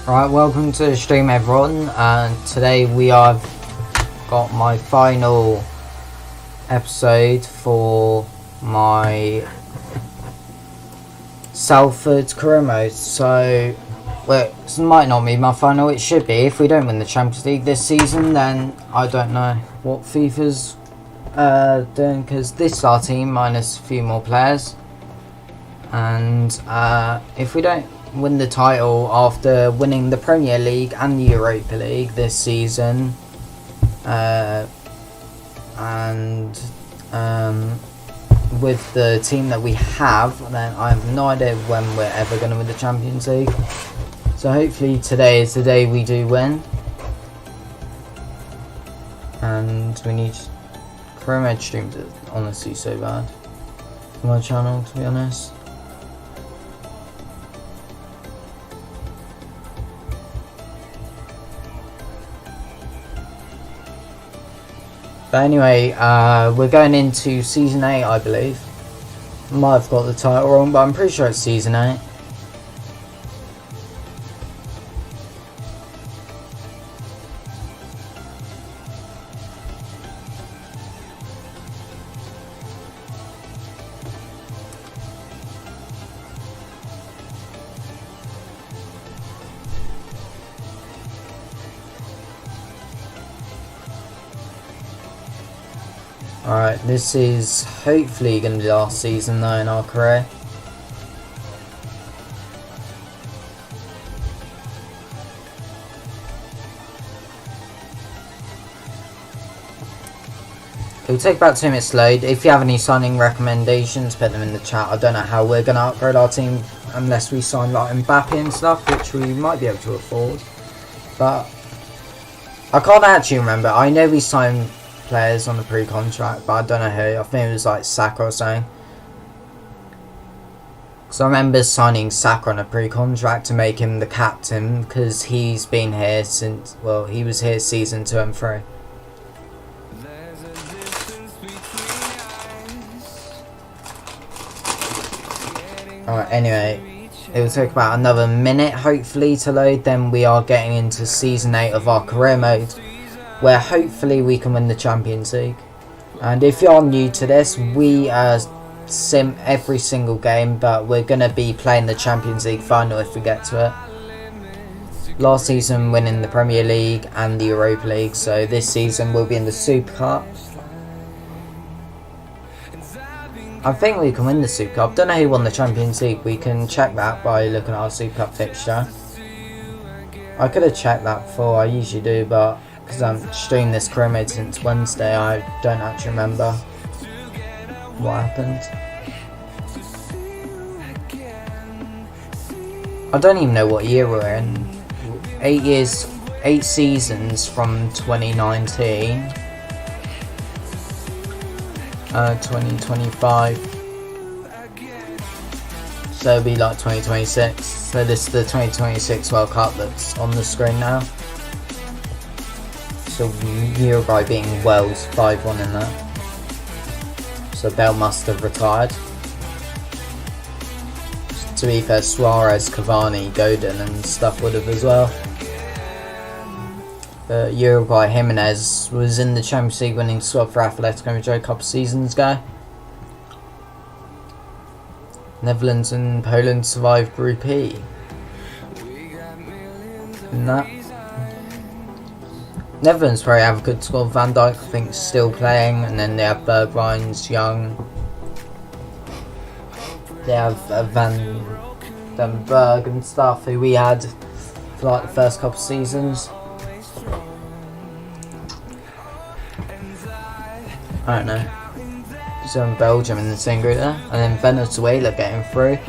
Right, welcome to the stream everyone, and today we have got my final episode for my Salford career mode. So, well, it might not be my final, it should be. If we don't win the Champions League this season, then I don't know what Fifa's doing, because this is our team minus a few more players. And if we don't win the title after winning the Premier League and the Europa League this season, and with the team that we have, then I have no idea when we're ever going to win the Champions League. So hopefully today is the day we do win. And we need career mode streams are honestly so bad for my channel, to be honest. But anyway, we're going into Season 8, I believe. Might have got the title wrong, but I'm pretty sure it's Season 8. Alright, this is hopefully going to be the last season though in our career. It'll take about 2 minutes to load. If you have any signing recommendations, put them in the chat. I don't know how we're going to upgrade our team unless we sign like Mbappe and stuff, which we might be able to afford. But I can't actually remember. I know we signed players on the pre-contract, but I don't know who. I think it was like Saka or something. Because I remember signing Saka on a pre-contract to make him the captain, because he's been here since, well, he was here season 2 and 3. Alright, anyway, it will take about another minute hopefully to load, then we are getting into Season 8 of our career mode, where hopefully we can win the Champions League. And if you're new to this, we sim every single game, but we're going to be playing the Champions League final if we get to it. Last season winning the Premier League and the Europa League, so this season we'll be in the Super Cup. I think we can win the Super Cup. Don't know who won the Champions League. We can check that by looking at our Super Cup fixture. I could have checked that before, I usually do, but because I'm streamed this career mode since Wednesday, I don't actually remember what happened. I don't even know what year we're in. 8 seasons from 2019. 2025. So it'll be like 2026. So this is the 2026 World Cup that's on the screen now. So Uruguay being Wales 5-1 in that. So Bell must have retired. To be fair, Suarez, Cavani, Godin and stuff would have as well. But Uruguay Jimenez was in the Champions League winning squad for Atletico Madrid a couple of seasons ago. Netherlands and Poland survived Group E. And that. Netherlands probably have a good squad. Van Dijk, I think, is still playing, and then they have Bergwijn's Young. They have Van den Berg and stuff, who we had for like the first couple of seasons. I don't know. So Belgium in the same group there, and then Venezuela getting through.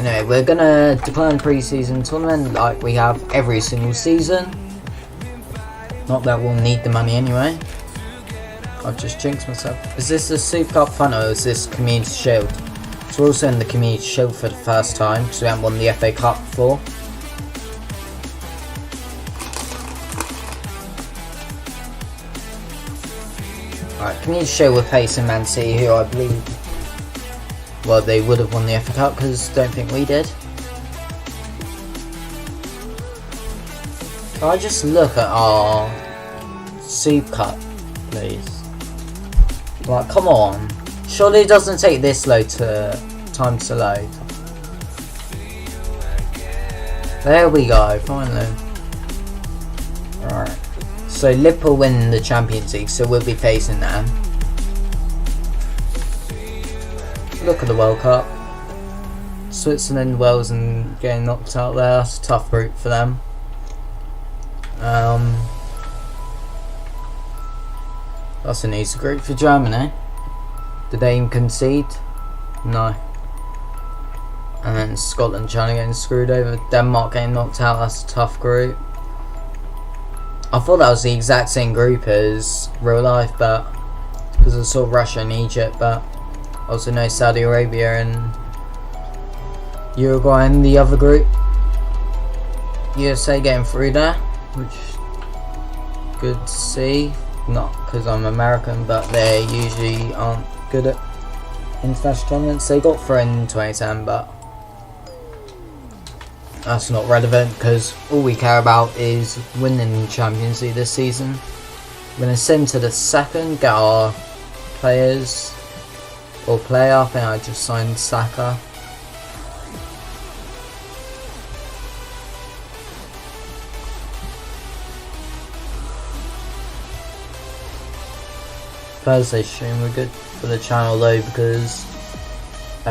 Anyway, we're gonna decline pre-season tournament like we have every single season. Not that we'll need the money anyway. I've just jinxed myself. Is this the Super Cup final or is this Community Shield? So we're also in the Community Shield for the first time because we haven't won the FA Cup before. Alright, Community Shield with Pace and Man City, who I believe, well, they would have won the FA Cup because I don't think we did. Can I just look at our Soup Cup, please? Like, come on. Surely it doesn't take this time to load. There we go, finally. Alright. So Liverpool win the Champions League, so we'll be facing them. Look at the World Cup. Switzerland, Wales and getting knocked out there. That's a tough group for them. That's an easy group for Germany. Did they even concede? No. And then Scotland trying to get screwed over. Denmark getting knocked out. That's a tough group. I thought that was the exact same group as real life, but because I saw Russia and Egypt, but also no Saudi Arabia and Uruguay in the other group. USA getting through there, which good to see. Not because I'm American, but they usually aren't good at international tournaments. They got through in 2010, but that's not relevant because all we care about is winning the Champions League this season. We're going to send to the second, get our players or player. I think I just signed Saka. Thursday stream we're good for the channel though because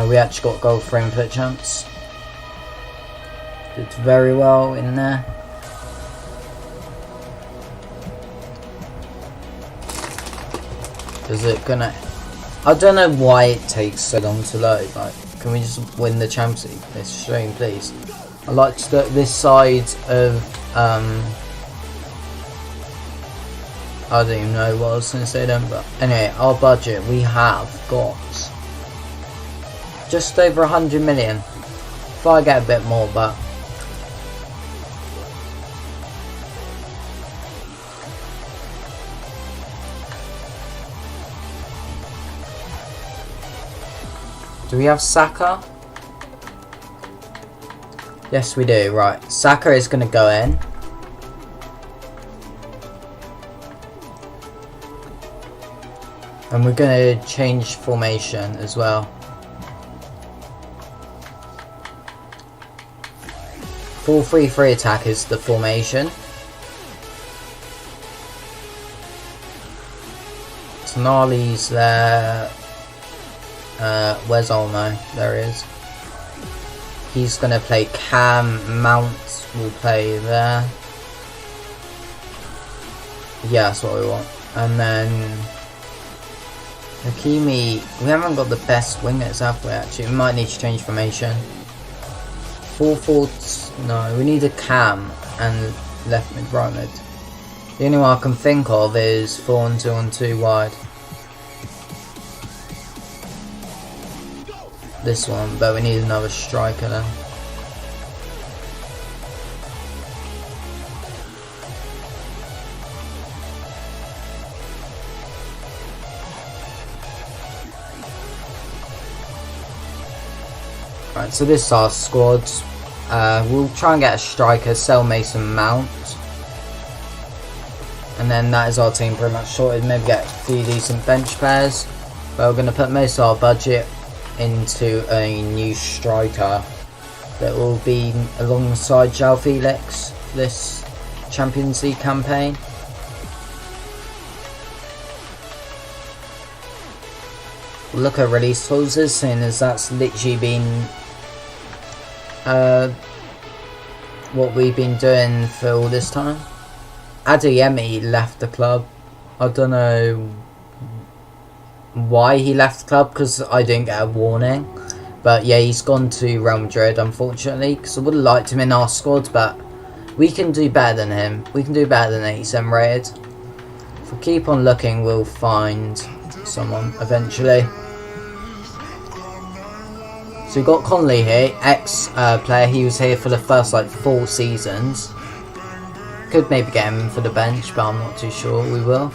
we actually got goal for input chance. Did very well in there. Is it gonna? I don't know why it takes so long to load. Like, can we just win the Champions League this stream, please? I like to do this side of I don't even know what I was going to say then, but anyway, our budget, we have got just over 100 million. If I get a bit more, but do we have Saka? Yes, we do. Right, Saka is going to go in. And we're going to change formation as well. 4-3-3 attack is the formation. Tonali's there. Where's Olmo? There he is. He's going to play Cam. Mount will play there. Yeah, that's what we want. And then Hakimi, we haven't got the best wingers, have we actually? We might need to change formation. 4-4, no, we need a Cam and left mid, right mid. The only one I can think of is 4-2 on 2 wide. This one, but we need another striker then. Right, so this is our squad. We'll try and get a striker, sell Mason Mount. And then that is our team pretty much sorted. Maybe get a few decent bench players. But we're going to put most of our budget into a new striker that will be alongside João Felix this Champions League campaign. Look at release clauses, seeing as that's literally been what we've been doing for all this time. Adeyemi left the club. I don't know why he left the club because I didn't get a warning, but yeah, he's gone to Real Madrid unfortunately, because I would have liked him in our squad, but we can do better than him. We can do better than 87 rated. If we keep on looking, we'll find someone eventually. So we've got Conley here, ex-player. He was here for the first like 4 seasons. Could maybe get him for the bench, but I'm not too sure. We will.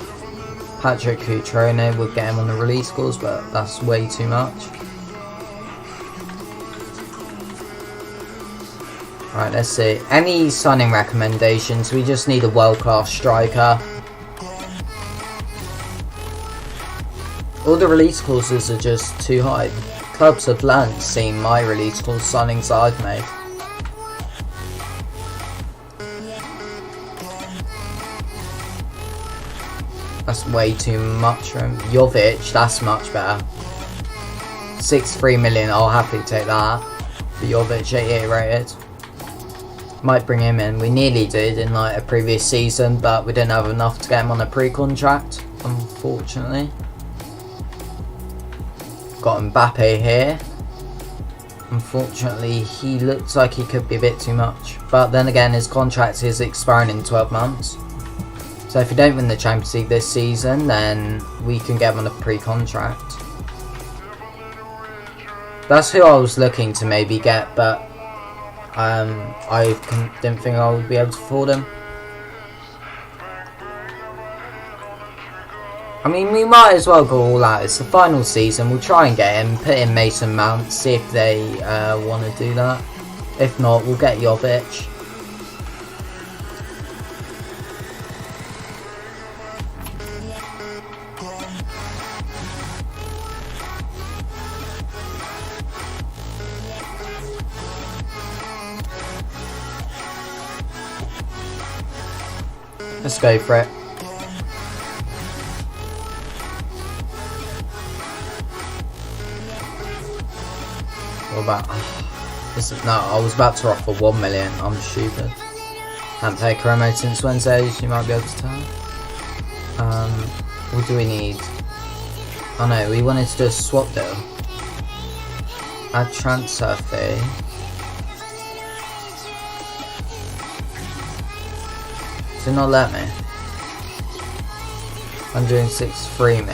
Patrick Cutrone, we'll get him on the release scores, but that's way too much. Right, let's see. Any signing recommendations? We just need a world-class striker. All the release clauses are just too high. Clubs have learned seeing my release clause signings that I've made. That's way too much for him. Jovic, that's much better. 63 million, I'll happily take that. For Jovic, 88 rated. Might bring him in. We nearly did in like a previous season, but we didn't have enough to get him on a pre-contract, unfortunately. Got Mbappe here. Unfortunately, he looks like he could be a bit too much. But then again, his contract is expiring in 12 months. So if we don't win the Champions League this season, then we can get him on a pre-contract. That's who I was looking to maybe get, but I didn't think I would be able to afford him. I mean, we might as well go all out. It's the final season. We'll try and get him, put in Mason Mount, see if they want to do that. If not, we'll get Jovic. Let's go for it. What about... no, I was about to offer 1 million. I'm stupid. Haven't played Caremo since Wednesday, as you might be able to tell. What do we need? Oh no, we wanted to do a swap deal. Add transfer fee. Did not let me. 163 mil.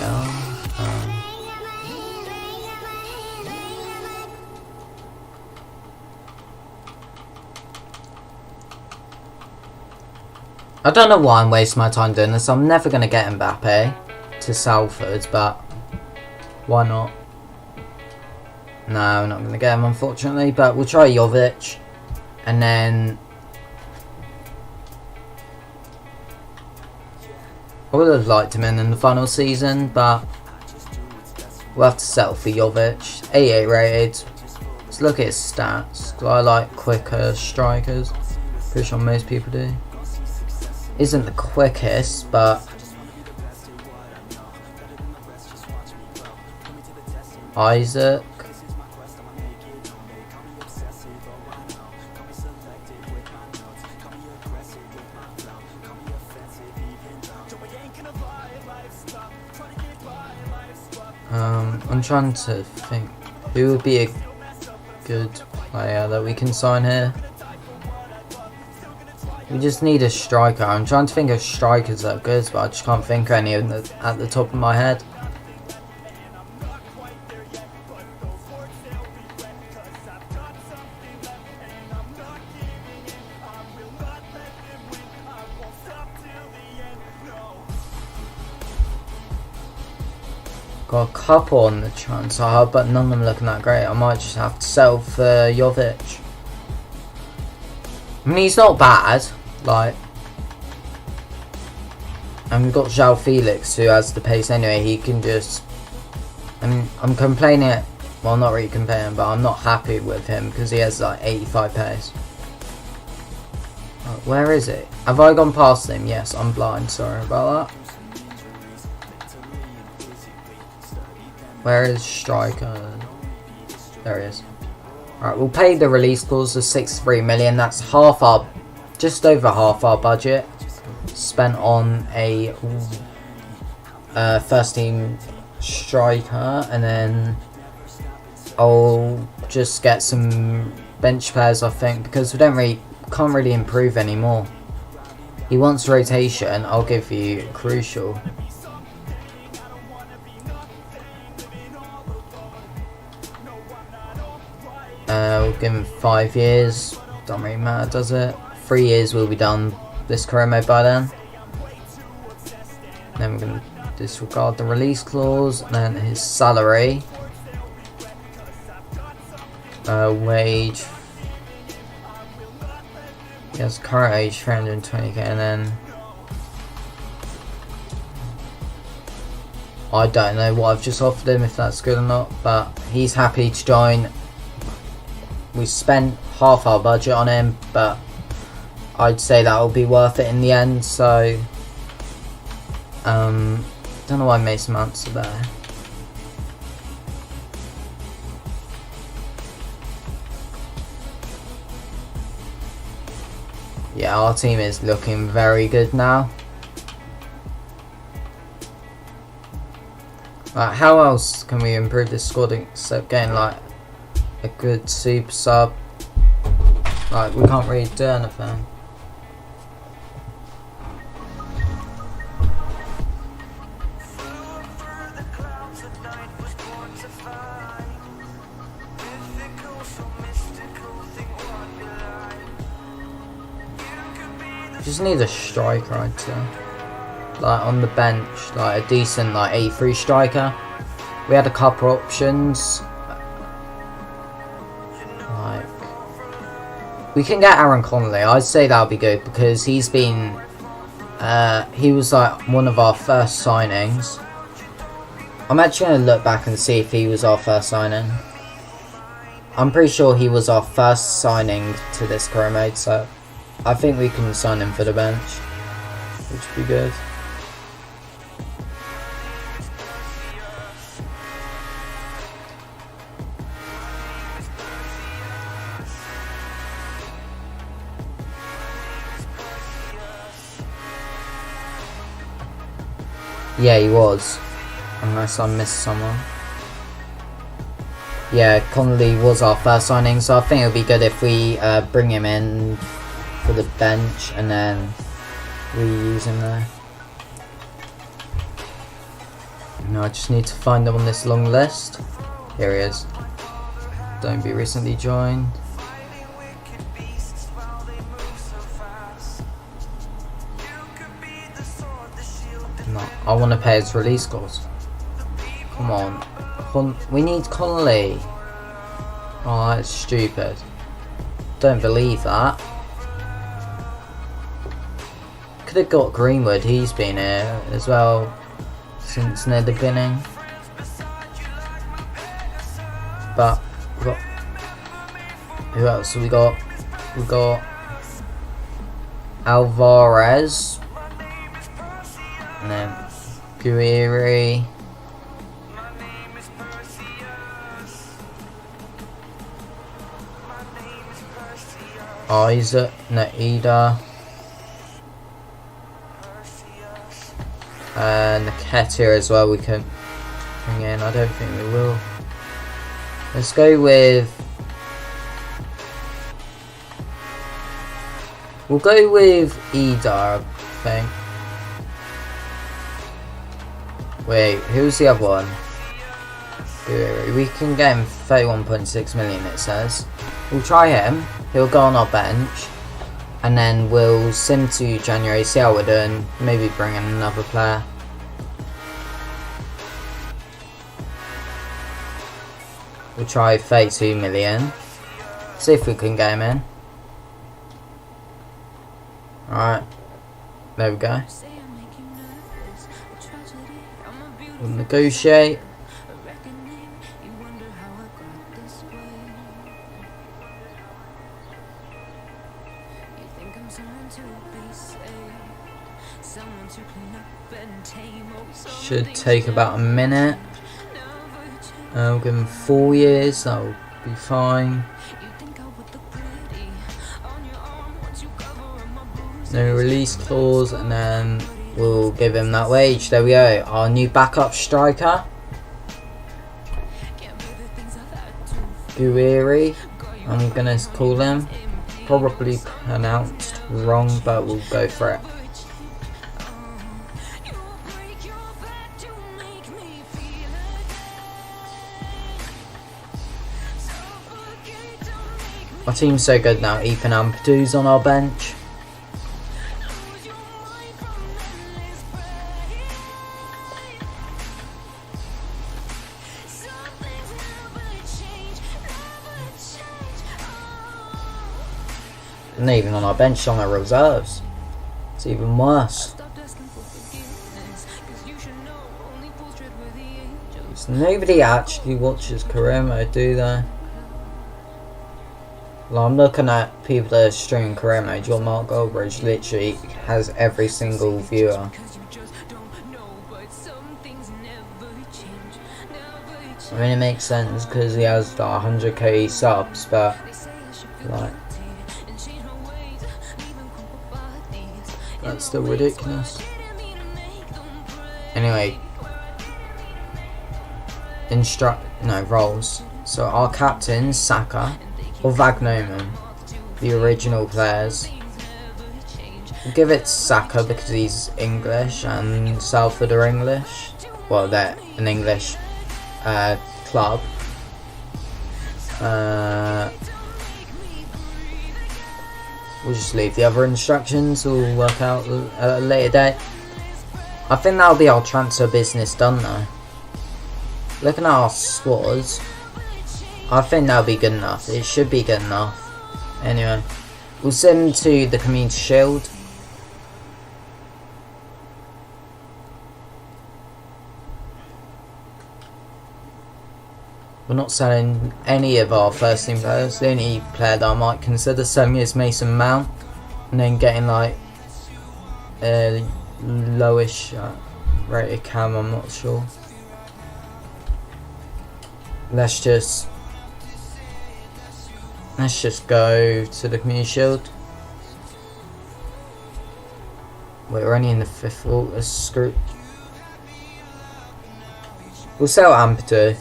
I don't know why I'm wasting my time doing this. I'm never going to get Mbappe to Salford, but why not? No, we're not going to get him, unfortunately, but we'll try Jovic. And then I would have liked him in the final season, but we'll have to settle for Jovic. 88 rated. Let's look at his stats. I like quicker strikers. Pretty sure most people do. Isn't the quickest, but Isaac. I'm trying to think who would be a good player that we can sign here. We just need a striker. I'm trying to think of strikers that are good, but I just can't think of any at the top of my head. Got a couple on the transfer hub, but none of them looking that great. I might just have to sell for Jovic. I mean, he's not bad, like, and we've got João Felix who has the pace anyway. He can just, I mean, I'm complaining, well, not really complaining, but I'm not happy with him because he has like 85 pace. Where is it? Have I gone past him? Yes, I'm blind, sorry about that. Where is striker? There he is. Alright, we'll pay the release clause of 63 million. That's half our, just over half our budget spent on a first team striker, and then I'll just get some bench players, I think, because we can't really improve anymore. He wants rotation. I'll give you crucial. We'll give him 5 years. Don't really matter, does it? 3 years will be done this career mode by then. Then we're going to disregard the release clause. And then his salary. Wage. He has current age 320k, and then I don't know what I've just offered him, if that's good or not, but he's happy to join. We spent half our budget on him, but I'd say that will be worth it in the end. So don't know why Mason Mounts are there. Yeah, our team is looking very good now. Like, how else can we improve this squad except getting like a good super sub? Like, we can't really do anything. Just need a striker, I'd say. Like on the bench, like a decent like 83 striker. We had a couple options. Like, we can get Aaron Connolly. I'd say that would be good because he's been he was like one of our first signings. I'm actually going to look back and see if he was our first signing. I'm pretty sure he was our first signing to this career mode, so I think we can sign him for the bench, which would be good. Yeah, he was, unless I missed someone. Yeah, Connolly was our first signing, so I think it would be good if we bring him in for the bench and then reuse him there. No, I just need to find him on this long list. Here he is. Don't be recently joined. No, I want to pay his release cost. Come on. We need Connolly. Oh, that's stupid. Don't believe that. Could have got Greenwood. He's been here as well since near the beginning. But we got, who else have we got? We got Alvarez, and then Guiri. Isaac, Naida, and Nketiah as well. We can bring in. I don't think we will. Let's go with. We'll go with Ida, I think. Wait, who's the other one? We can get him 31.6 million, it says. We'll try him. He'll go on our bench. And then we'll sim to January, see how we're doing. Maybe bring in another player. We'll try 32 million. See if we can get him in. Alright. There we go. We'll negotiate. Should take about a minute. We'll give him 4 years, that'll be fine. No release clause, and then we'll give him that wage. There we go, our new backup striker. Guiri, I'm gonna call him. Probably pronounced wrong, but we'll go for it. Our team's so good now. Ethan Ampadu's on our bench. Not even on our bench, it's on our reserves. It's even worse. Nobody actually watches career mode, do they? Well, I'm looking at people that are streaming career mode. Your Mark Goldbridge literally has every single viewer. I mean, it makes sense because he has like 100k subs, but like that's still ridiculous. Anyway. Roles. So our captains, Saka or Vagnoman, the original players. We'll give it Saka because he's English and Salford are English. Well, they're an English club. We'll just leave the other instructions. We'll work out at a later date. I think that'll be our transfer business done though. Looking at our squads, I think that'll be good enough. It should be good enough. Anyway, we'll send him to the Community Shield. We're not selling any of our first team players. The only player that I might consider selling is Mason Mount, and then getting like a lowish rated cam. I'm not sure. Let's just go to the Community Shield. Wait, we're only in the 5th vault. Let's screw. We'll sell Ampadu.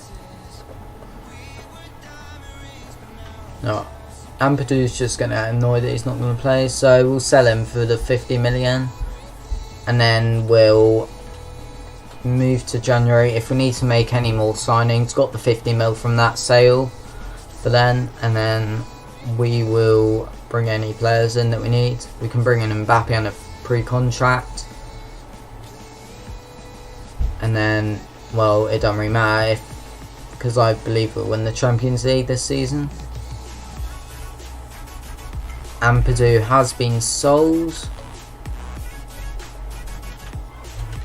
No, Ampadu's just gonna get annoyed that he's not gonna play, so we'll sell him for the 50 million, and then we'll move to January. If we need to make any more signings, got the 50 mil from that sale for then, and then we will bring any players in that we need. We can bring in Mbappe on a pre-contract, and then, well, it doesn't really matter because I believe we'll win the Champions League this season. Ampadu has been sold.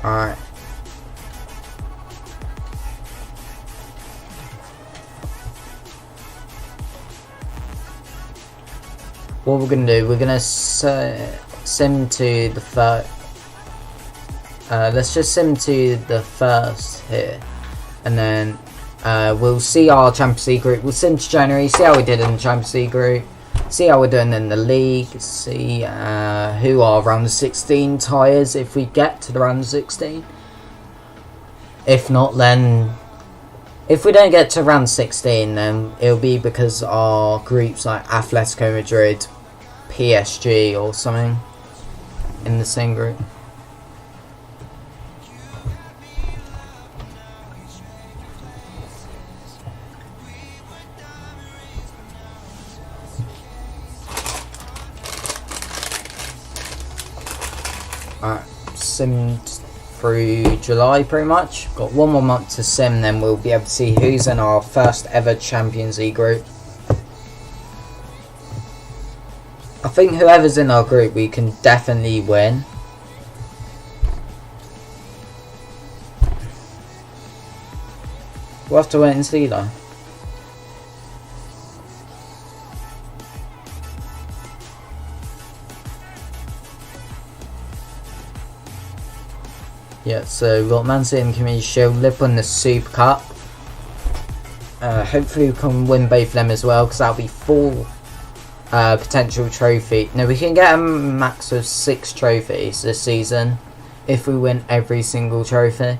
Alright. What we're going to do, we're going to sim to the first. Let's just sim to the first here. And then we'll see our Champions League group. We'll sim to January, see how we did in the Champions League group. See how we're doing in the league. See who our round of 16 tires if we get to the round of 16. If not, then if we don't get to round 16, then it'll be because our groups like Atletico Madrid, PSG or something in the same group. Alright, simmed through July pretty much. Got one more month to sim, then we'll be able to see who's in our first ever Champions League group. I think whoever's in our group we can definitely win. We'll have to wait and see though. Yeah, so we've got Man City in the Community Shield, Liverpool in the Super Cup. Hopefully we can win both of them as well, because that'll be 4 potential trophy. Now we can get a max of 6 trophies this season if we win every single trophy.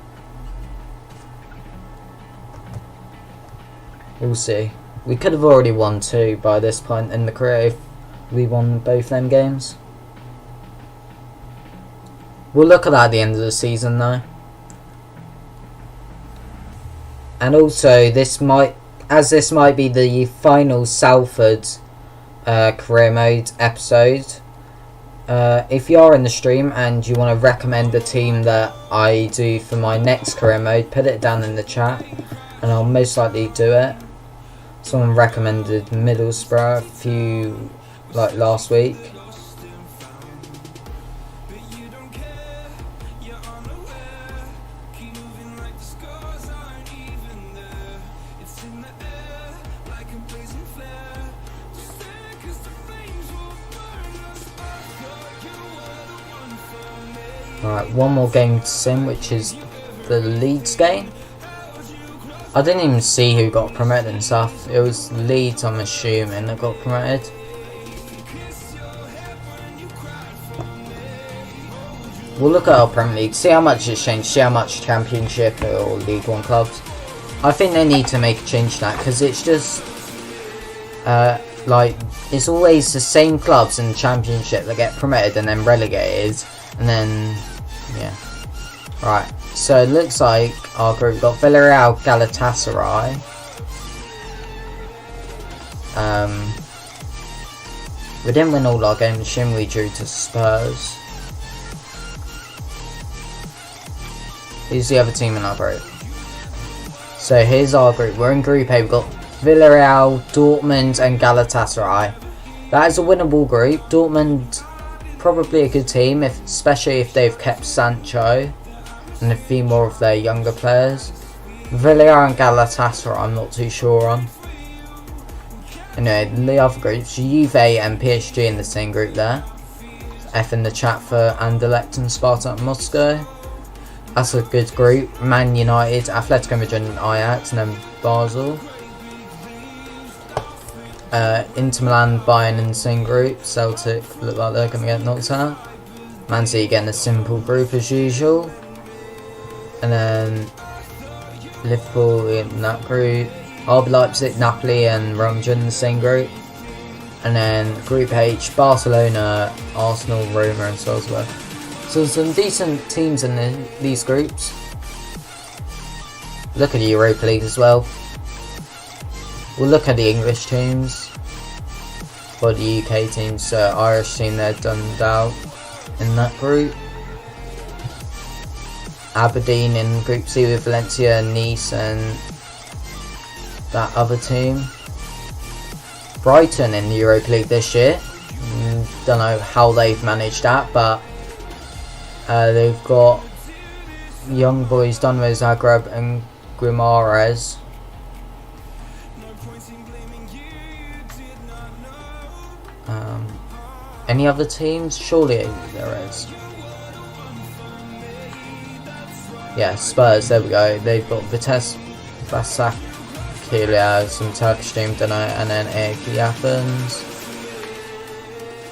We'll see. We could have already won 2 by this point in the career if we won both them games. We'll look at that at the end of the season though. And also this might be the final Salford career mode episode. If you are in the stream and you want to recommend the team that I do for my next career mode, put it down in the chat and I'll most likely do it. Someone recommended Middlesbrough a few like last week. Alright, one more game to sim, which is the Leeds game. I didn't even see who got promoted and stuff. It was Leeds, I'm assuming, that got promoted. We'll look at our Premier League, see how much it's changed, see how much Championship or League One clubs. I think they need to make a change to that, because it's just like, it's always the same clubs in the Championship that get promoted and then relegated, and then yeah. Right, so it looks like our group got Villarreal, Galatasaray, we didn't win all our games, we drew to Spurs. Who's the other team in our group? So here's our group. We're in Group A. We've got Villarreal, Dortmund and Galatasaray. That is a winnable group. Dortmund, probably a good team, especially if they've kept Sancho and a few more of their younger players. Villarreal and Galatasaray I'm not too sure on. Anyway, the other groups, Juve and PSG in the same group there. F in the chat for Anderlecht and Spartak Moscow. That's a good group. Man United, Atletico Madrid and Ajax, and then Basel. Inter Milan, Bayern in the same group. Celtic look like they're going to get knocked out. Man City getting a simple group as usual. And then Liverpool in that group. RB Leipzig, Napoli and Real Madrid in the same group. And then Group H, Barcelona, Arsenal, Roma and Salzburg. So some decent teams in these groups. Look at the Europa League as well. We'll look at the English teams. For the UK teams, so Irish team, they're done out in that group. Aberdeen in Group C with Valencia, Nice and that other team. Brighton in the Europa League this year. Don't know how they've managed that, but they've got young boys Dinamo Zagreb and Guimarães. Any other teams? Surely there is. Yeah, Spurs, there we go. They've got Vitesse, Başakşehir, some Turkish team, don't know, and then AEK Athens.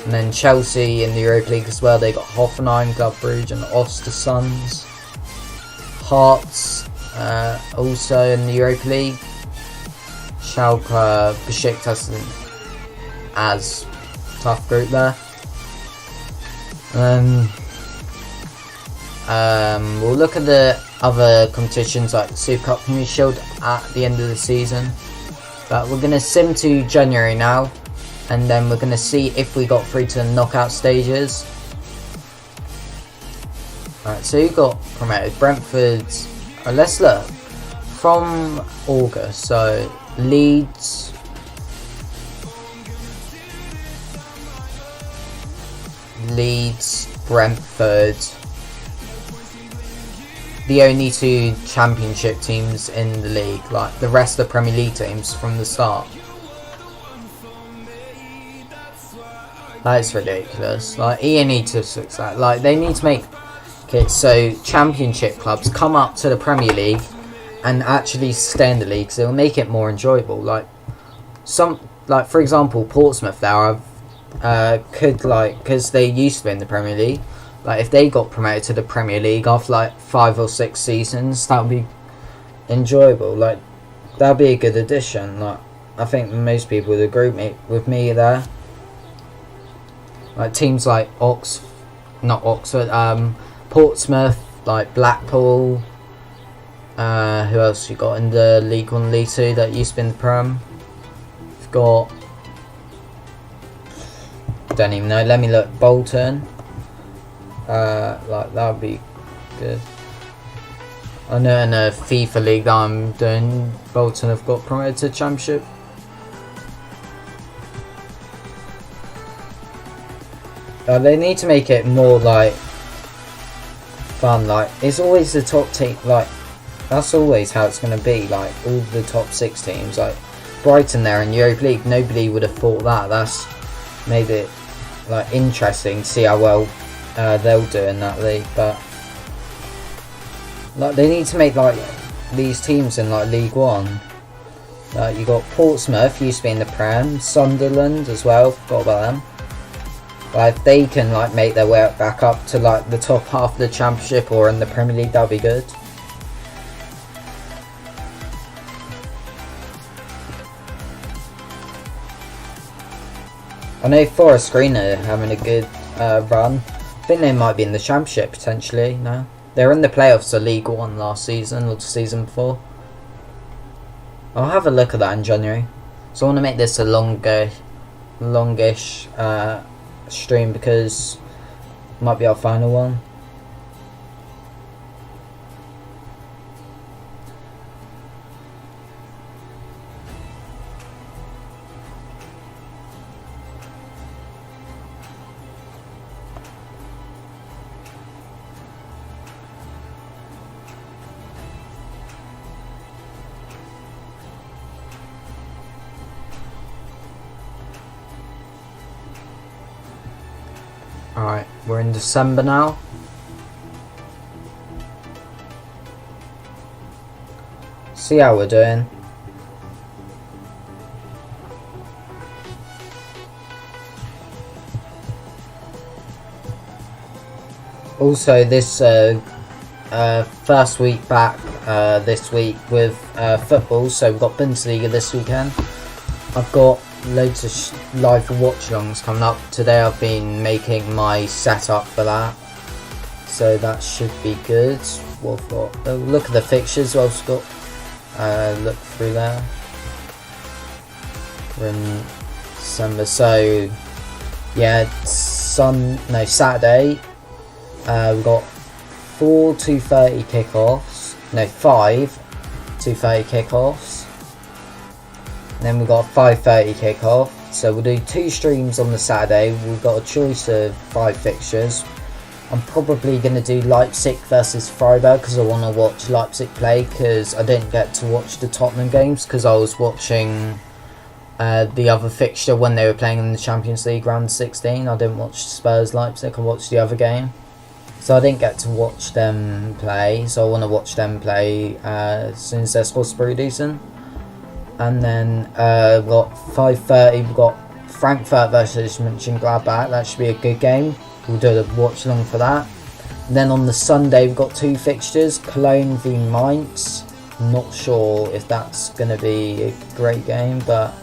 And then Chelsea in the Europa League as well. They got Hoffenheim, Club Brugge and Ostersunds. Hearts also in the Europa League. Schalke, Besiktas as tough group there. We'll look at the other competitions like the Super Cup Community Shield at the end of the season. But we're going to sim to January now. And then we're going to see if we got through to the knockout stages. Alright, so you got promoted. Brentford's... let's look. From August, so Leeds... Brentford... The only two championship teams in the league. Like, the rest of the Premier League teams from the start. That is ridiculous. Like, EA need to fix that. Like, they need to make it so championship clubs come up to the Premier League and actually stay in the league, so it'll make it more enjoyable. Like, for example, Portsmouth there could, like, because they used to be in the Premier League, like, if they got promoted to the Premier League after like 5 or 6 seasons, that would be enjoyable. Like, that would be a good addition. Like, I think most people would agree with me there. Like teams like Portsmouth, like Blackpool. Who else you got in the League 1, League 2 that used to be in the Prem? You've got... don't even know, let me look. Bolton. Like, that would be good. I know in the FIFA League that I'm doing, Bolton have got promoted to Championship. Like, they need to make it more like fun. Like, it's always the top team. Like, that's always how it's going to be. Like, all the top 6 teams. Like, Brighton there in Europa League. Nobody would have thought that. That's made it like interesting to see how well they'll do in that league. But like, they need to make like these teams in like League One. You got Portsmouth, used to be in the Prem, Sunderland as well, forgot about them. Like, if they can like make their way back up to like the top half of the Championship or in the Premier League, that'll be good. I know Forest Green are having a good run. I think they might be in the Championship potentially now. They were in the playoffs of League One last season or the season before. I'll have a look at that in January. So I want to make this a longish stream because it might be our final one. Alright, we're in December now. See how we're doing. Also, this first week back this week with football, so we've got Bundesliga this weekend. I've got loads of live watch-alongs coming up. Today I've been making my setup for that, so that should be good. What I've got, look at the fixtures. What I've got, look through there. We're in December, so yeah, Saturday. We've got 4 2:30 kickoffs. No, 5 2:30 kickoffs. Then we've got a 5:30 kickoff. So we'll do 2 streams on the Saturday. We've got a choice of 5 fixtures. I'm probably going to do Leipzig versus Freiburg because I want to watch Leipzig play, because I didn't get to watch the Tottenham games because I was watching the other fixture when they were playing in the Champions League round 16. I didn't watch Spurs Leipzig, I watched the other game. So I didn't get to watch them play, so I want to watch them play as soon as they're supposed to be decent. And then we've got 5:30, we've got Frankfurt versus Mönchengladbach. That should be a good game. We'll do a watch along for that. And then on the Sunday we've got 2 fixtures, Cologne v Mainz. Not sure if that's going to be a great game, but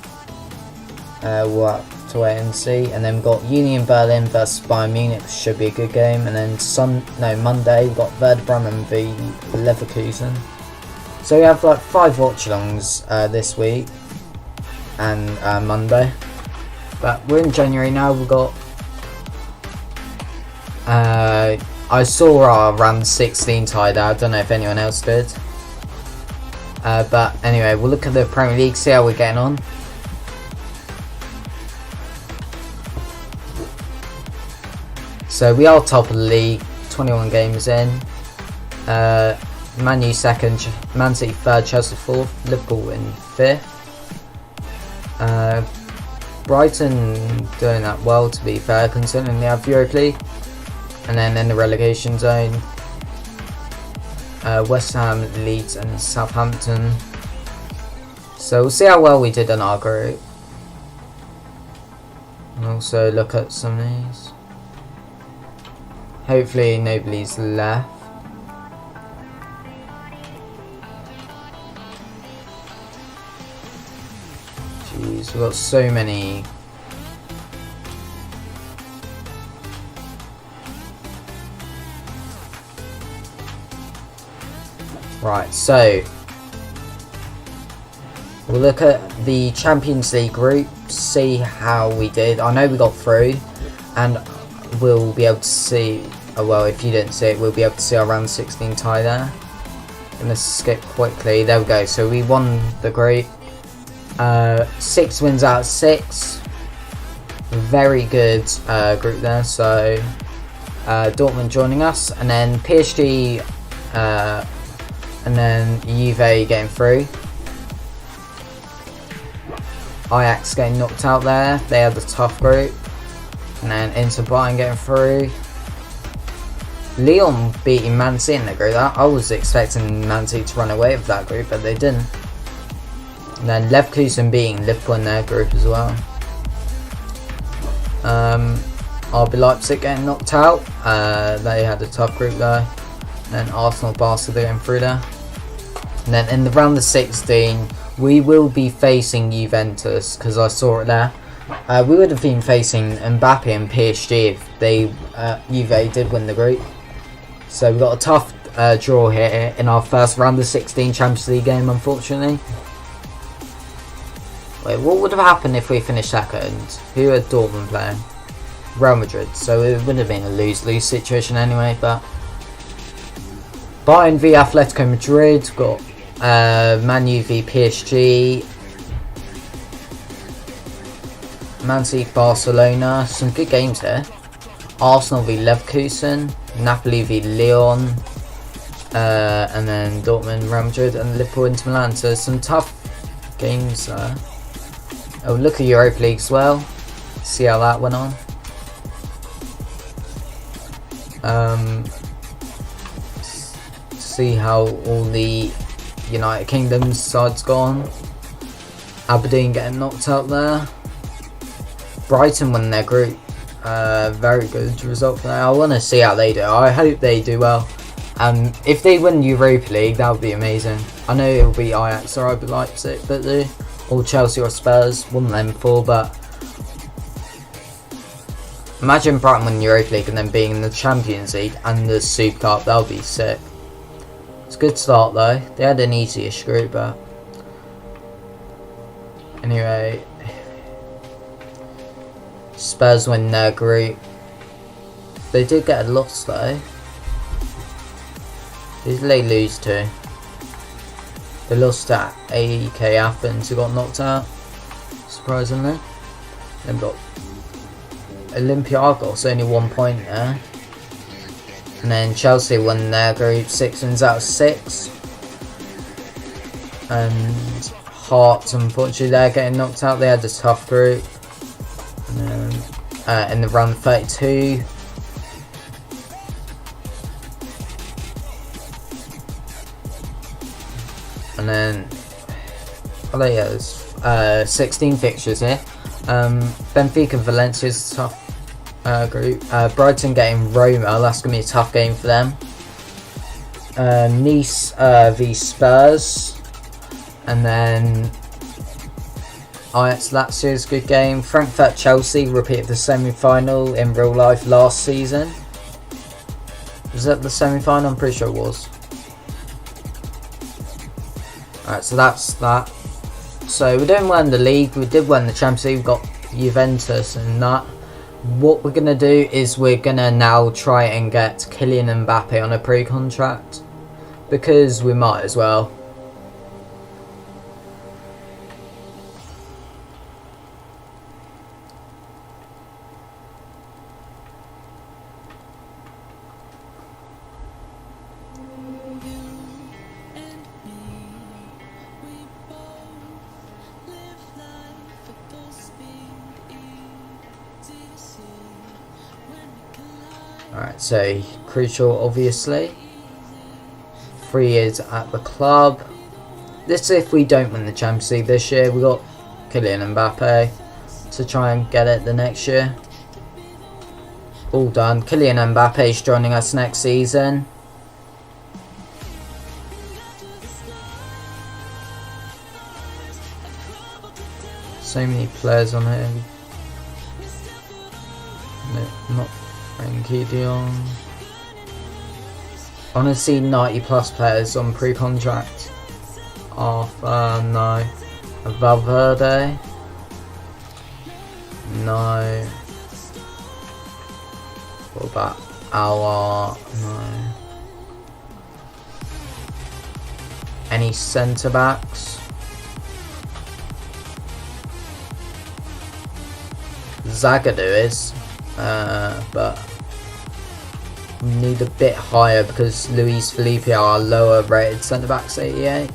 we'll have to wait and see. And then we've got Union Berlin versus Bayern Munich, should be a good game. And then Monday we've got Werder Bremen v Leverkusen. So we have like 5 watch-alongs this week and Monday. But we're in January now. We've got I saw our round 16 tied out. I don't know if anyone else did. But anyway, we'll look at the Premier League, see how we're getting on. So we are top of the league, 21 games in. Man U second, Man City third, Chelsea fourth, Liverpool in 5th. Brighton doing that well, to be fair, considering they have Europa League. And then in the relegation zone, West Ham, Leeds and Southampton. So we'll see how well we did in our group. And also look at some of these. Hopefully nobody's left. Jeez, we've got so many. Right, so we'll look at the Champions League group, see how we did. I know we got through, and we'll be able to see, oh well, if you didn't see it, we'll be able to see our round 16 tie there. I'm gonna skip quickly. There we go. So we won the group. 6 wins out of 6. very good group there. So Dortmund joining us, and then PSG, and then Juve getting through. Ajax getting knocked out there. They had a tough group, and then Inter Bayern getting through. Lyon beating Man City in the group. I was expecting Man City to run away with that group, but they didn't. And then Leverkusen beating Liverpool in their group as well. RB Leipzig getting knocked out. They had a tough group there. And then Arsenal, Barca getting through there. And then in the round of 16, we will be facing Juventus, because I saw it there. We would have been facing Mbappe and PSG if they Juve did win the group. So we got a tough draw here in our first round of 16 Champions League game, unfortunately. Wait, what would have happened if we finished second? Who had Dortmund playing? Real Madrid. So it would have been a lose-lose situation anyway. But Bayern v Atletico Madrid. We've got Man U v PSG. Man City Barcelona. Some good games here. Arsenal v Leverkusen. Napoli v Lyon. And then Dortmund, Real Madrid, and Liverpool into Milan. So some tough games there. Oh, look at Europa League as well. See how that went on. See how all the United Kingdom sides gone. Aberdeen getting knocked out there. Brighton won their group. Very good result for that. I want to see how they do. I hope they do well. If they win Europa League, that would be amazing. I know it will be Ajax or RB Leipzig, but or Chelsea or Spurs, one of them four. But imagine Brighton winning Europa League and then being in the Champions League and the Super Cup. That would be sick. It's a good start though. They had an easy-ish group, but anyway, Spurs win their group. They did get a loss though. Who did they lose to? They lost to AEK Athens, who got knocked out, surprisingly. Then got Olympiacos, only 1 point there. And then Chelsea won their group, 6 wins out of 6. And Hearts, unfortunately, they're getting knocked out. They had a tough group. And then in the round 32, and then there's 16 fixtures here. Benfica, Valencia's a tough group. Brighton getting Roma, that's going to be a tough game for them. Nice v Spurs, and then Ajax Lazio's good game. Frankfurt Chelsea repeated the semi-final in real life last season. Was that the semi-final? I'm pretty sure it was. Alright, so that's that. So we didn't win the league, we did win the Champions League. We've got Juventus and that. What we're going to do is we're going to now try and get Kylian Mbappe on a pre-contract, because we might as well. Alright, so crucial obviously. 3 years at the club. This is if we don't win the Champions League this year. We got Kylian Mbappe to try and get it the next year. All done. Kylian Mbappe is joining us next season. So many players on here. No, not Frankie de Jong. I want to see 90 plus players on pre-contract. Arthur, no. Valverde, no. What about Aouar? No. Any centre backs? Zagadou is, but we need a bit higher because Luis Felipe are our lower rated centre backs, 88.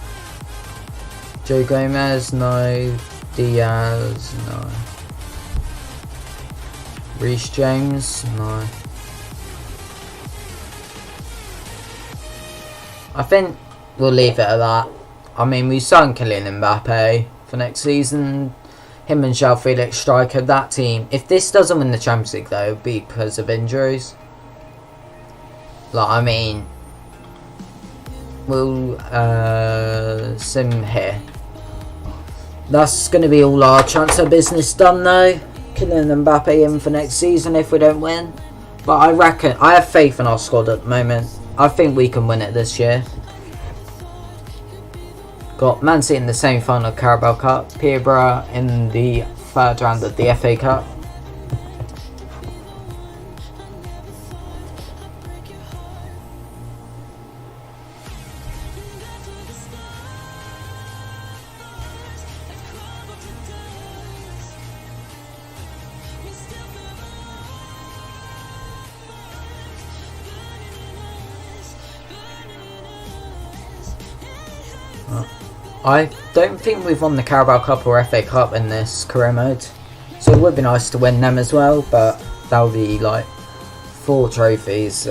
Joe Gomez, no. Diaz, no. Reece James, no. I think we'll leave it at that. I mean, we signed Kylian Mbappe for next season. Him and João Felix striker, that team. If this doesn't win the Champions League though, it'll be because of injuries. Like, I mean, we'll sim here. That's going to be all our transfer business done though. Kylian Mbappe in for next season if we don't win. But I reckon, I have faith in our squad at the moment. I think we can win it this year. Got Man City in the semi-final Carabao Cup, Peterborough in the third round of the FA Cup. I don't think we've won the Carabao Cup or FA Cup in this career mode, so it would be nice to win them as well, but that would be like 4 trophies.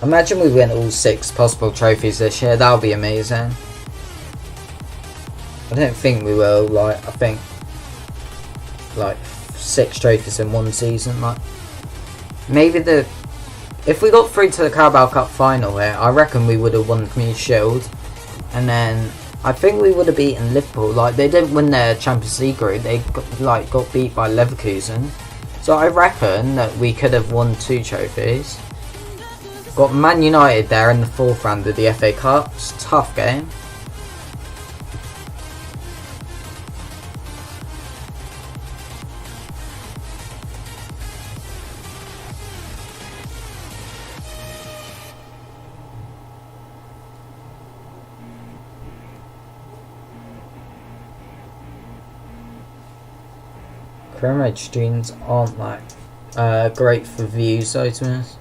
Imagine we win all 6 possible trophies this year, that would be amazing. I don't think we will, like, I think like 6 trophies in one season, like maybe if we got through to the Carabao Cup final here, I reckon we would have won the Community Shield. And then I think we would have beaten Liverpool. Like, they didn't win their Champions League group. They got beat by Leverkusen. So I reckon that we could have won 2 trophies. Got Man United there in the 4th round of the FA Cup. It's a tough game. Career mode streams aren't like great for views though, to be honest.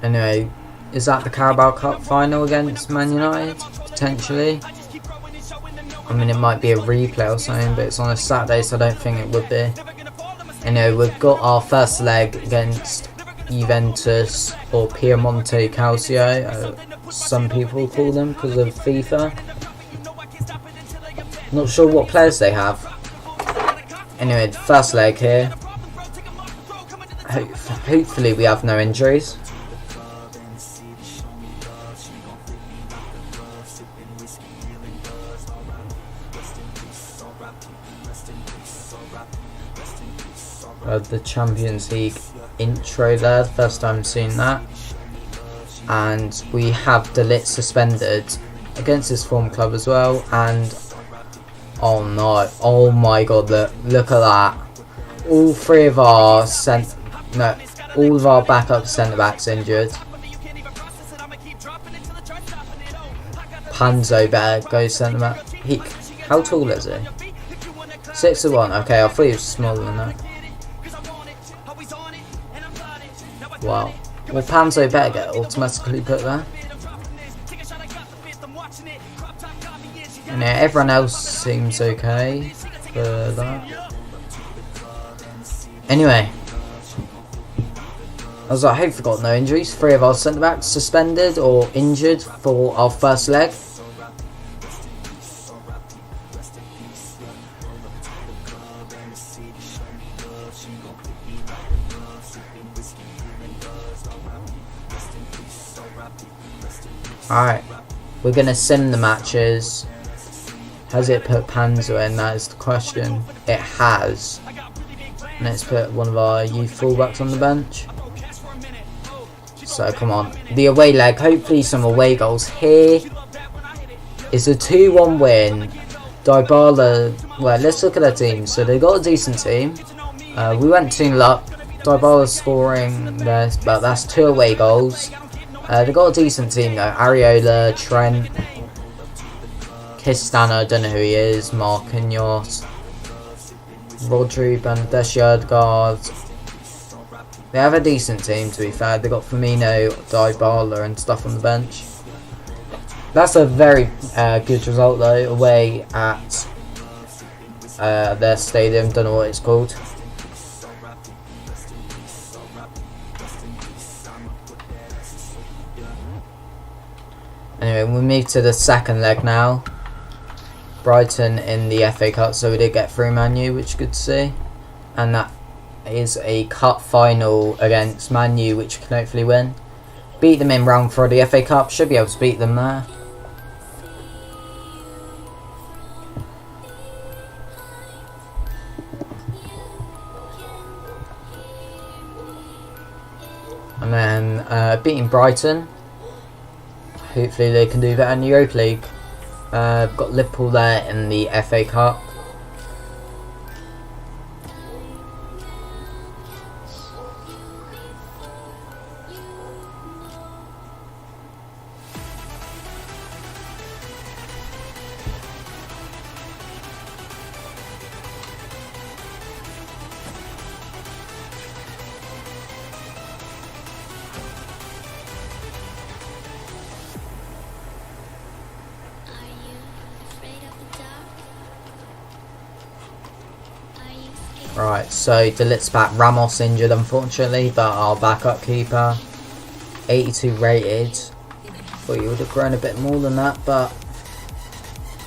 Anyway, is that the Carabao Cup final against Man United? Potentially. I mean, it might be a replay or something, but it's on a Saturday, so I don't think it would be. Anyway, we've got our first leg against Juventus, or Piemonte Calcio, some people call them because of FIFA. Not sure what players they have. Anyway, the first leg here. Hopefully we have no injuries. The Champions League intro there, first time seeing that. And we have De Ligt suspended against his former club as well, and oh no, oh my god, look at that. All 3 of our all of our backup centre backs injured. Panzo better go centre back. How tall is he? 6'1". Okay, I thought he was smaller than that. Wow. Well, Panzo better get automatically put there. And yeah, everyone else seems okay for that. Anyway, I was like, I hope we got no injuries. 3 of our centre backs suspended or injured for our first leg. Alright, we're going to sim the matches. Has it put Panzer in? That is the question. It has. And it's put one of our youth fullbacks on the bench. So come on. The away leg. Hopefully some away goals here. It's a 2-1 win. Dybala. Well, let's look at their team. So they got a decent team. We went 2-0 up. Dybala scoring there, but that's 2 away goals. They got a decent team though. Areola, Trent, Kistana, I don't know who he is, Marquinhos, Rodri, Bangladesh, Yardgard. They have a decent team, to be fair. They got Firmino, Dybala and stuff on the bench. That's a very good result though, away at their stadium. Don't know what it's called. Anyway, we'll move to the second leg now. Brighton in the FA Cup, so we did get through Man U, which is good to see. And that is a cup final against Man U, which we can hopefully win. Beat them in round 4 of the FA Cup, should be able to beat them there. And then beating Brighton. Hopefully they can do that in the Europa League. We've got Liverpool there in the FA Cup. Right, so Delit's back. Ramos injured unfortunately, but our backup keeper, 82 rated. Thought you would have grown a bit more than that, but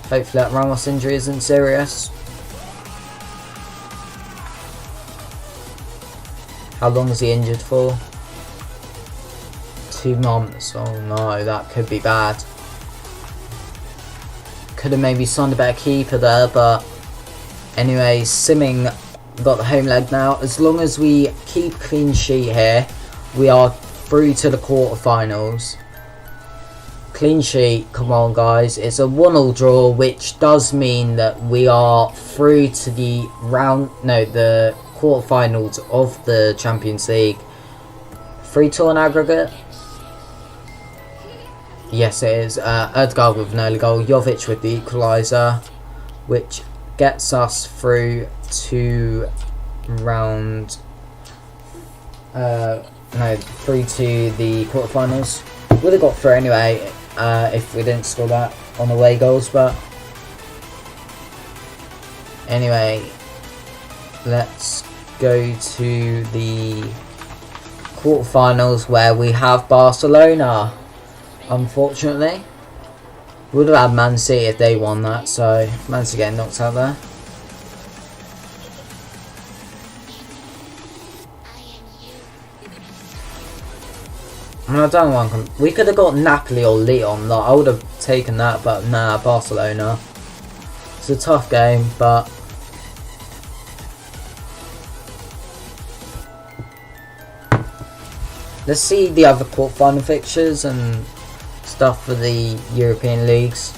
hopefully that Ramos injury isn't serious. How long is he injured for? 2 months. Oh no, that could be bad. Could have maybe signed a better keeper there, but anyway, Simming got the home leg now. As long as we keep a clean sheet here, we are through to the quarterfinals. Clean sheet, come on guys. It's a 1-1 draw, which does mean that we are through to the the quarterfinals of the Champions League. 3-2 on aggregate. Yes, it is. Ødegaard with an early goal, Jovic with the equaliser, which gets us through to round through to the quarterfinals. Would have got through anyway if we didn't score that on away goals, but anyway, let's go to the quarterfinals where we have Barcelona. Unfortunately, would have had Man City if they won that, so Man City getting knocked out there. I mean, I don't want. We could have got Napoli or Lyon. Like, I would have taken that, but nah, Barcelona. It's a tough game, but let's see the other quarterfinal fixtures and stuff for the European leagues.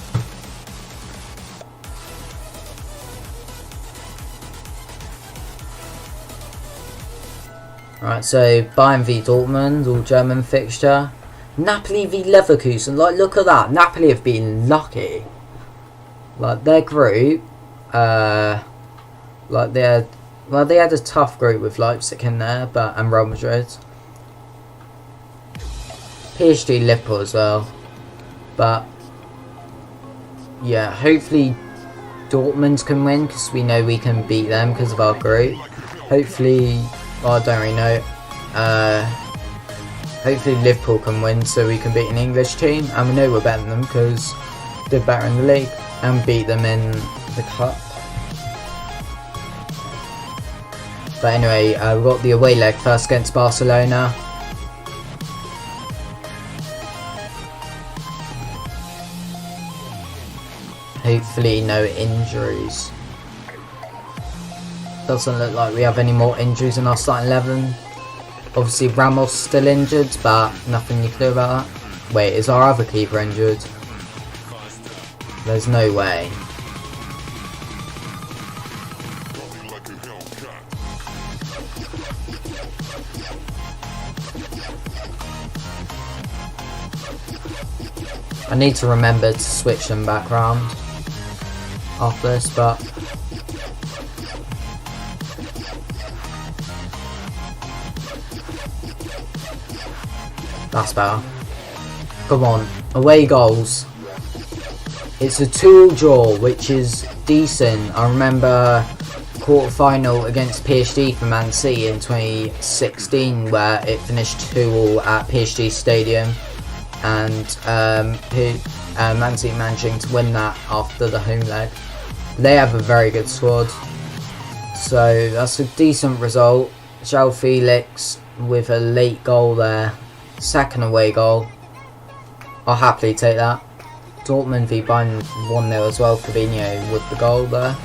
Right, so Bayern v Dortmund, all German fixture. Napoli v Leverkusen, like look at that. Napoli have been lucky. Like their group, like they had a tough group with Leipzig in there, and Real Madrid. PSG, Liverpool as well. But yeah, hopefully Dortmund can win because we know we can beat them because of our group. Hopefully, well, I don't really know. Hopefully Liverpool can win so we can beat an English team, and we know we're better than them because they're better in the league, and beat them in the cup. But anyway, we've got the away leg first against Barcelona. Hopefully no injuries. Doesn't look like we have any more injuries in our starting 11. Obviously Ramos still injured, but nothing you can do about that. Wait, is our other keeper injured? There's no way. I need to remember to switch them back round after this, but That's better. Come on, away goals. It's a 2-2 draw, which is decent. I remember quarter-final against PSG for Man City in 2016, where it finished 2-2 at PSG Stadium, and Man City managing to win that after the home leg. They have a very good squad, so that's a decent result. João Felix with a late goal there, second away goal. I'll happily take that. Dortmund v Bayern 1-0 as well. Fabinho with the goal there.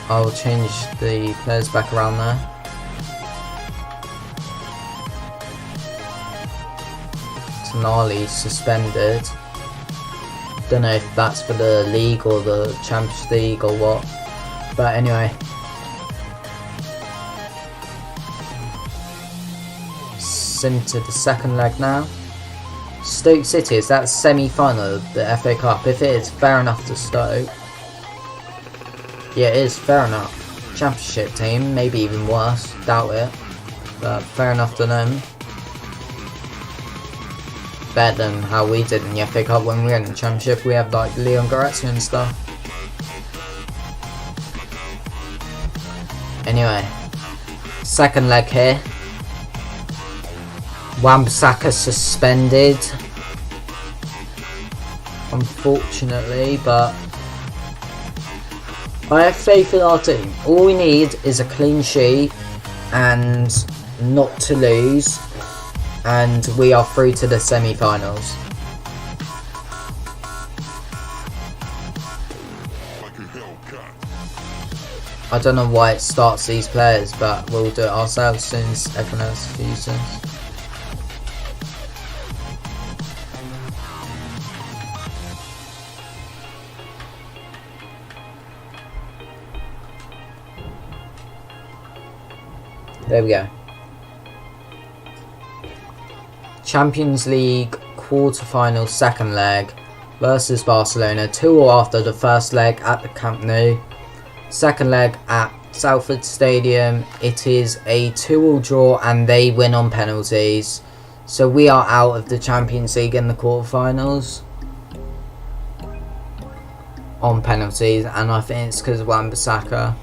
I'll change the players back around there. Tonali suspended. Don't know if that's for the league or the Champions League or what. But anyway. Into the second leg now. Stoke City, is that semi-final of the FA Cup? If it is, fair enough to Stoke. Yeah, it is, fair enough. Championship team, maybe even worse, doubt it. But fair enough to them. Better than how we did in the FA Cup when we were in the Championship. We had like Leon Goretzka and stuff. Anyway, second leg here. Wan-Bissaka suspended, unfortunately, but I have faith in our team. All we need is a clean sheet and not to lose, and we are through to the semi-finals. I don't know why it starts these players, but we'll do it ourselves since everyone else uses. There we go. Champions League quarter-final second leg versus Barcelona. 2-2 after the first leg at the Camp Nou. Second leg at Salford Stadium. It is a 2-2 draw and they win on penalties. So we are out of the Champions League in the quarter-finals on penalties, and I think it's because of Wan-Bissaka.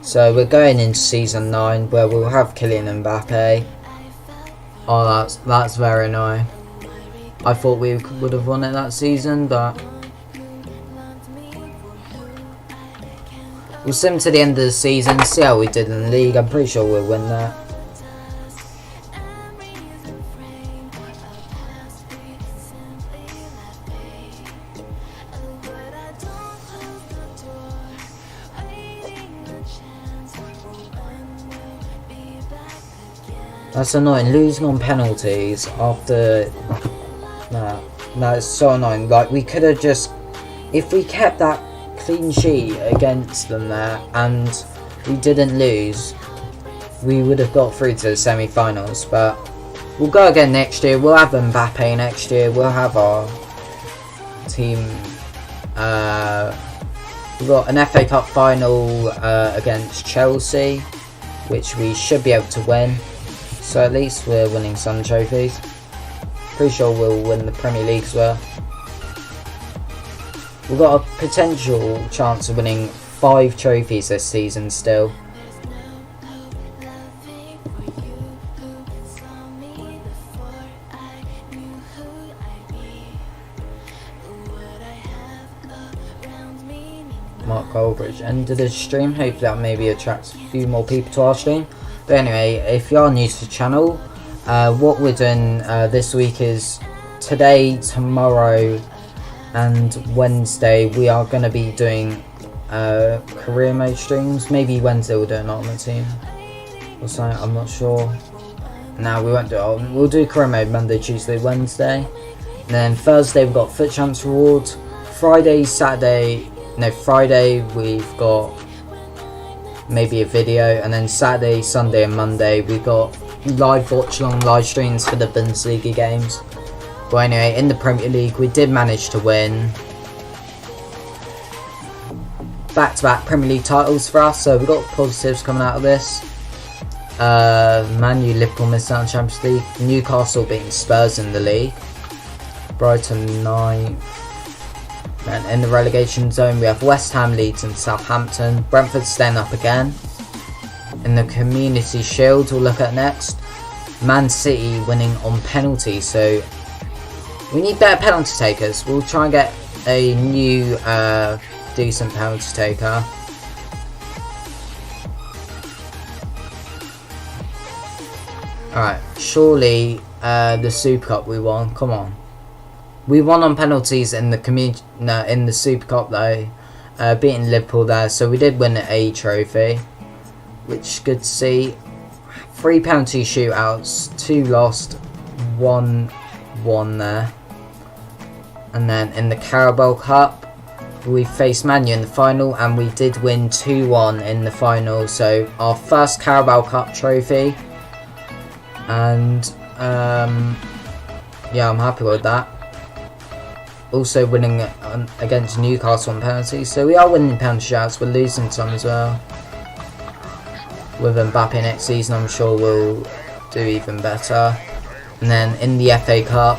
So we're going into season 9 where we'll have Kylian Mbappe. Oh, that's very annoying. I thought we would have won it that season, but we'll sim to the end of the season, see how we did in the league. I'm pretty sure we'll win that. That's annoying, losing on penalties after that. No, it's so annoying. Like, we could have just, if we kept that clean sheet against them there and we didn't lose, we would have got through to the semi-finals. But we'll go again next year. We'll have Mbappe next year. We'll have our team. We've got an FA Cup final against Chelsea, which we should be able to win. So at least we're winning some trophies. Pretty sure we'll win the Premier League as well. We've got a potential chance of winning 5 trophies this season still. Mark Goldbridge ended the stream. Hopefully that maybe attracts a few more people to our stream. But anyway, if you are new to the channel, what we're doing this week is today, tomorrow and Wednesday we are going to be doing career mode streams. Maybe Wednesday we'll do an ultimate team or something, I'm not sure. No, we won't do it. We'll do career mode Monday, Tuesday, Wednesday. And then Thursday we've got Foot Champs Rewards. Friday we've got maybe a video, and then Saturday, Sunday and Monday we've got live watch along live streams for the Bundesliga games. But anyway, in the Premier League we did manage to win back-to-back Premier League titles for us, so we've got positives coming out of this. Man U, Liverpool missed out on Champions League. Newcastle beating Spurs in the league. Brighton 9th. Then in the relegation zone we have West Ham, Leeds and Southampton. Brentford staying up again. In the Community Shield we'll look at next. Man City winning on penalties, so we need better penalty takers. We'll try and get a new decent penalty taker. Alright, surely the Super Cup we won. Come on. We won on penalties in the in the Super Cup though, beating Liverpool there. So we did win a trophy, which is good to see. 3 penalty shootouts, 2 lost, 1 won there. And then in the Carabao Cup, we faced Man U in the final, and we did win 2-1 in the final. So our first Carabao Cup trophy, and yeah, I'm happy with that. Also winning against Newcastle on penalties, so we are winning penalty shoutouts. We're losing some as well. With Mbappe next season, I'm sure we'll do even better. And then in the FA Cup,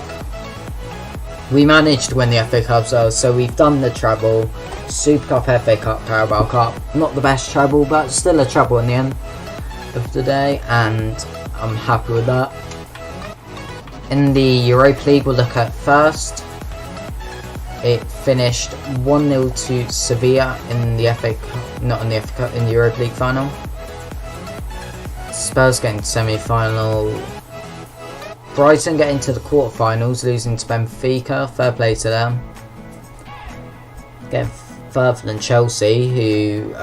we managed to win the FA Cup as well, so we've done the treble. Super Cup, FA Cup, Carabao Cup. Not the best treble, but still a treble in the end of the day, and I'm happy with that. In the Europa League, we'll look at first. It finished 1-0 to Sevilla in the FA Cup, not in the FA Cup, in the Europa League final. Spurs getting to semi-final. Brighton getting to the quarterfinals, losing to Benfica. Fair play to them. Getting further than Chelsea, who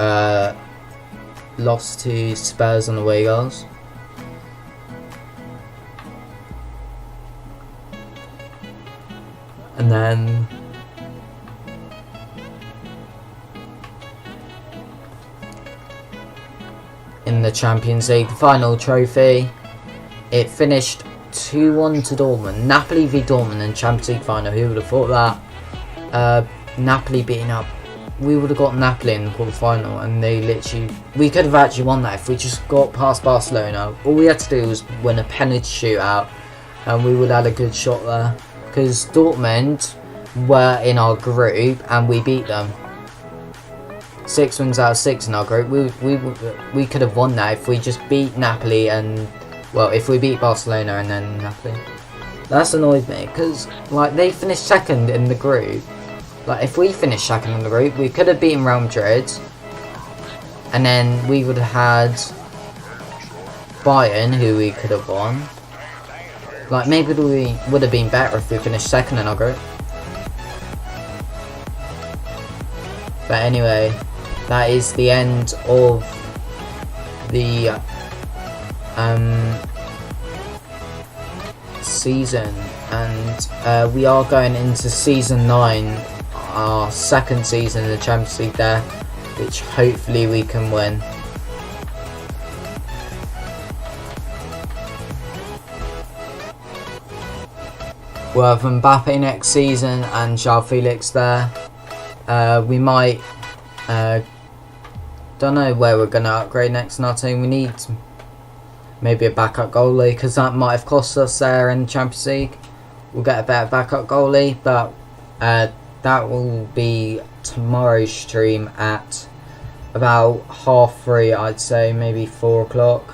lost to Spurs on away goals. And then in the Champions League, the final trophy, it finished 2-1 to Dortmund. Napoli v Dortmund in Champions League final. Who would have thought that? Napoli beating up. We would have got Napoli in the quarter final, and they literally, we could have actually won that if we just got past Barcelona. All we had to do was win a penalty shootout, and we would have had a good shot there. Because Dortmund were in our group, and we beat them. 6 wins out of 6 in our group. We could have won that if we just beat Napoli, and well, if we beat Barcelona and then Napoli. That's annoyed me because like they finished second in the group. Like if we finished second in the group, we could have beaten Real Madrid, and then we would have had Bayern, who we could have won. Like maybe we would have been better if we finished second in our group. But anyway, that is the end of the season, and we are going into season 9, our second season in the Champions League there, which hopefully we can win. We'll have Mbappe next season and João Felix there. We might don't know where we're going to upgrade next in our team. We need maybe a backup goalie, because that might have cost us there in the Champions League. We'll get a better backup goalie, but that will be tomorrow's stream at about 3:30, I'd say, maybe 4 o'clock.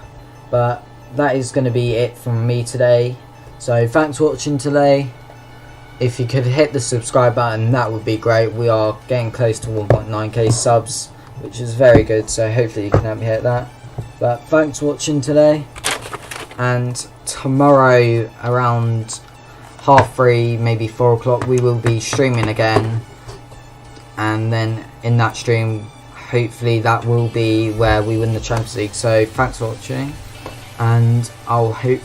But that is going to be it from me today. So thanks for watching today. If you could hit the subscribe button, that would be great. We are getting close to 1.9k subs, which is very good, so hopefully you can help me hit that. But thanks for watching today, and tomorrow around 3:30, maybe 4 o'clock, we will be streaming again, and then in that stream hopefully that will be where we win the Champions League. So thanks for watching, and I'll hopefully